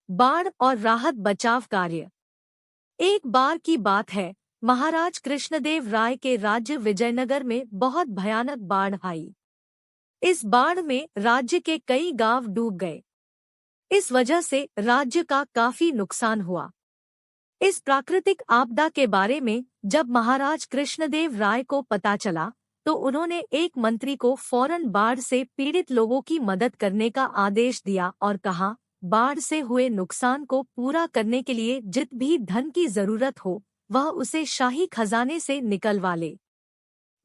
बाढ़ और राहत बचाव कार्य। एक बार की बात है, महाराज कृष्णदेव राय के राज्य विजयनगर में बहुत भयानक बाढ़ आई। इस बाढ़ में राज्य के कई गांव डूब गए। इस वजह से राज्य का काफी नुकसान हुआ। इस प्राकृतिक आपदा के बारे में जब महाराज कृष्णदेव राय को पता चला, तो उन्होंने एक मंत्री को फौरन बाढ़ से पीड़ित लोगों की मदद करने का आदेश दिया और कहा, बाढ़ से हुए नुकसान को पूरा करने के लिए जित भी धन की जरूरत हो, वह उसे शाही खजाने से निकलवा ले,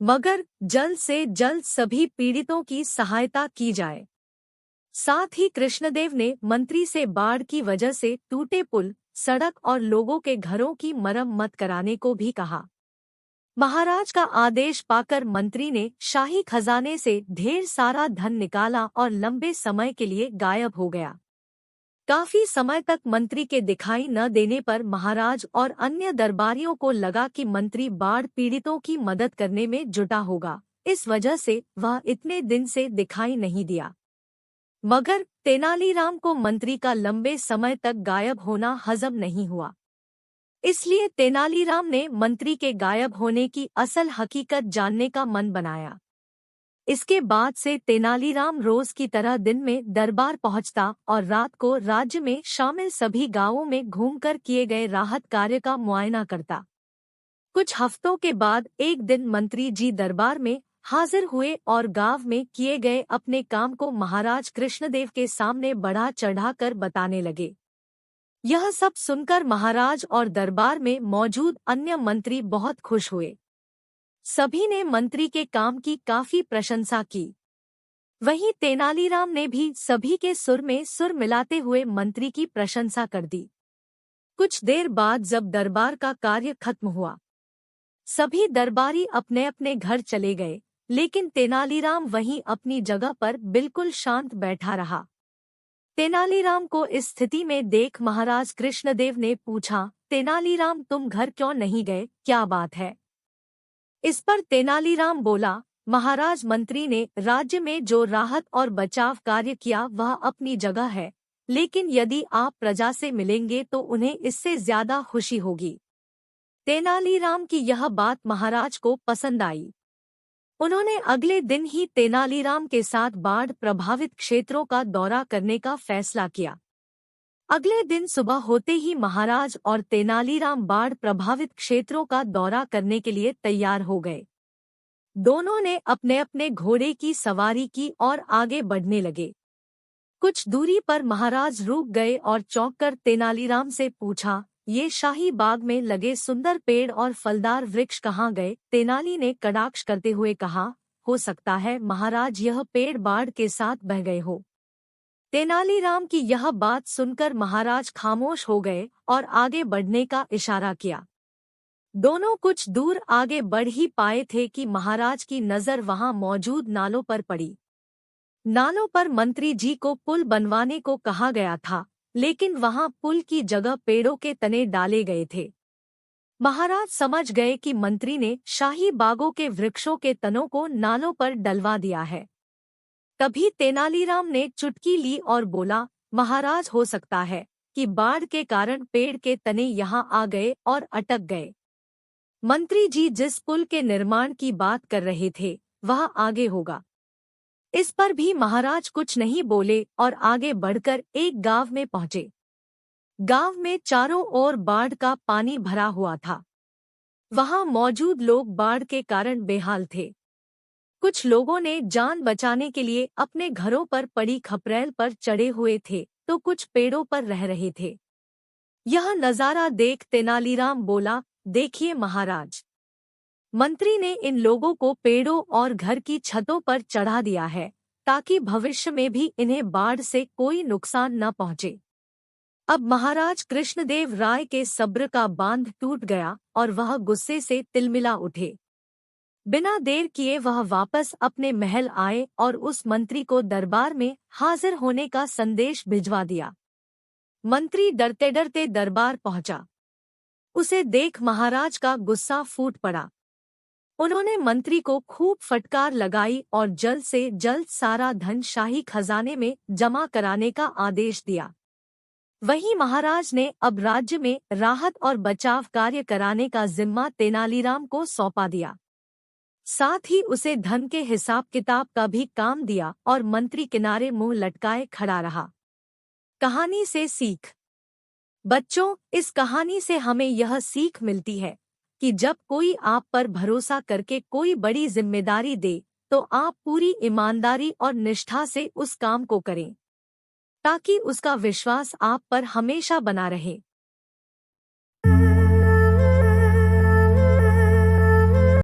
मगर जल्द से जल्द सभी पीड़ितों की सहायता की जाए। साथ ही कृष्णदेव ने मंत्री से बाढ़ की वजह से टूटे पुल, सड़क और लोगों के घरों की मरम्मत कराने को भी कहा। महाराज का आदेश पाकर मंत्री ने शाही खजाने से ढेर सारा धन निकाला और लंबे समय के लिए गायब हो गया। काफी समय तक मंत्री के दिखाई न देने पर महाराज और अन्य दरबारियों को लगा कि मंत्री बाढ़ पीड़ितों की मदद करने में जुटा होगा, इस वजह से वह इतने दिन से दिखाई नहीं दिया। मगर तेनालीराम को मंत्री का लंबे समय तक गायब होना हजम नहीं हुआ। इसलिए तेनालीराम ने मंत्री के गायब होने की असल हकीकत जानने का मन बनाया। इसके बाद से तेनालीराम रोज की तरह दिन में दरबार पहुंचता और रात को राज्य में शामिल सभी गांवों में घूमकर किए गए राहत कार्य का मुआयना करता। कुछ हफ्तों के बाद एक दिन मंत्री जी दरबार में हाजिर हुए और गांव में किए गए अपने काम को महाराज कृष्णदेव के सामने बढ़ा चढ़ाकर बताने लगे। यह सब सुनकर महाराज और दरबार में मौजूद अन्य मंत्री बहुत खुश हुए। सभी ने मंत्री के काम की काफी प्रशंसा की। वहीं तेनालीराम ने भी सभी के सुर में सुर मिलाते हुए मंत्री की प्रशंसा कर दी। कुछ देर बाद जब दरबार का कार्य खत्म हुआ, सभी दरबारी अपने अपने घर चले गए, लेकिन तेनालीराम वहीं अपनी जगह पर बिल्कुल शांत बैठा रहा। तेनालीराम को इस स्थिति में देख महाराज कृष्णदेव ने पूछा, तेनालीराम तुम घर क्यों नहीं गए, क्या बात है? इस पर तेनालीराम बोला, महाराज मंत्री ने राज्य में जो राहत और बचाव कार्य किया वह अपनी जगह है, लेकिन यदि आप प्रजा से मिलेंगे तो उन्हें इससे ज्यादा खुशी होगी। तेनालीराम की यह बात महाराज को पसंद आई। उन्होंने अगले दिन ही तेनालीराम के साथ बाढ़ प्रभावित क्षेत्रों का दौरा करने का फैसला किया। अगले दिन सुबह होते ही महाराज और तेनालीराम बाढ़ प्रभावित क्षेत्रों का दौरा करने के लिए तैयार हो गए। दोनों ने अपने अपने घोड़े की सवारी की और आगे बढ़ने लगे। कुछ दूरी पर महाराज रुक गए और चौंककर तेनालीराम से पूछा, ये शाही बाग में लगे सुंदर पेड़ और फलदार वृक्ष कहाँ गए? तेनाली ने कटाक्ष करते हुए कहा, हो सकता है महाराज यह पेड़ बाढ़ के साथ बह गए हो। तेनालीराम की यह बात सुनकर महाराज खामोश हो गए और आगे बढ़ने का इशारा किया। दोनों कुछ दूर आगे बढ़ ही पाए थे कि महाराज की नजर वहां मौजूद नालों पर पड़ी। नालों पर मंत्री जी को पुल बनवाने को कहा गया था, लेकिन वहां पुल की जगह पेड़ों के तने डाले गए थे। महाराज समझ गए कि मंत्री ने शाही बागों के वृक्षों के तनों को नालों पर डलवा दिया है। तभी तेनालीराम ने चुटकी ली और बोला, महाराज हो सकता है कि बाढ़ के कारण पेड़ के तने यहाँ आ गए और अटक गए। मंत्री जी जिस पुल के निर्माण की बात कर रहे थे वह आगे होगा। इस पर भी महाराज कुछ नहीं बोले और आगे बढ़कर एक गांव में पहुंचे। गांव में चारों ओर बाढ़ का पानी भरा हुआ था। वहां मौजूद लोग बाढ़ के कारण बेहाल थे। कुछ लोगों ने जान बचाने के लिए अपने घरों पर पड़ी खपरेल पर चढ़े हुए थे, तो कुछ पेड़ों पर रह रहे थे। यह नजारा देख तेनालीराम बोला, देखिए महाराज, मंत्री ने इन लोगों को पेड़ों और घर की छतों पर चढ़ा दिया है, ताकि भविष्य में भी इन्हें बाढ़ से कोई नुकसान न पहुंचे। अब महाराज कृष्णदेव राय के सब्र का बांध टूट गया और वह गुस्से से तिलमिला उठे। बिना देर किए वह वापस अपने महल आए और उस मंत्री को दरबार में हाजिर होने का संदेश भिजवा दिया। मंत्री डरते डरते दरबार पहुंचा। उसे देख महाराज का गुस्सा फूट पड़ा। उन्होंने मंत्री को खूब फटकार लगाई और जल्द से जल्द सारा धन शाही खजाने में जमा कराने का आदेश दिया। वहीं महाराज ने अब राज्य में राहत और बचाव कार्य कराने का जिम्मा तेनालीराम को सौंपा दिया। साथ ही उसे धन के हिसाब किताब का भी काम दिया और मंत्री किनारे मुंह लटकाए खड़ा रहा। कहानी से सीख। बच्चों, इस कहानी से हमें यह सीख मिलती है कि जब कोई आप पर भरोसा करके कोई बड़ी जिम्मेदारी दे तो आप पूरी ईमानदारी और निष्ठा से उस काम को करें, ताकि उसका विश्वास आप पर हमेशा बना रहे।